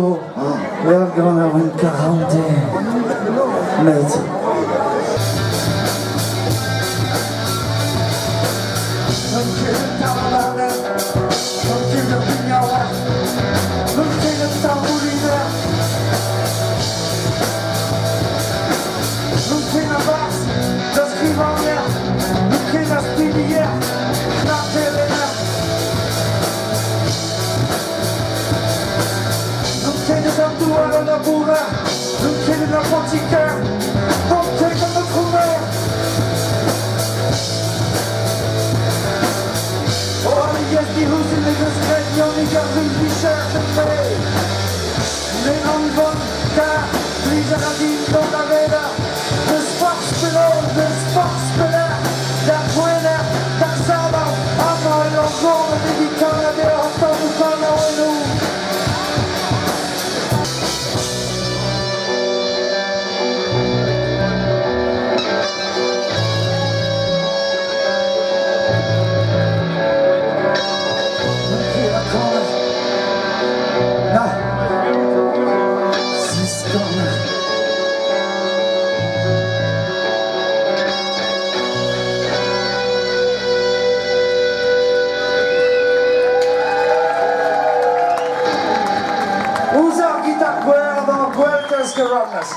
jours, leur grand-mère une quarantaine. Mate. La bourra, le pied de l'apothicaire, montez comme notre mère. Oh, yes, die Husen in das Rennen, und ich hab mich die Schärfe mehr. Les noms von car, Lisa Nadine, Donna Veda, de Sportspiller, da Buena, da Saba, Amor, Longone, die Gitarre, der Autobahn, Usa gitarra, guarda, vueltas que rondas.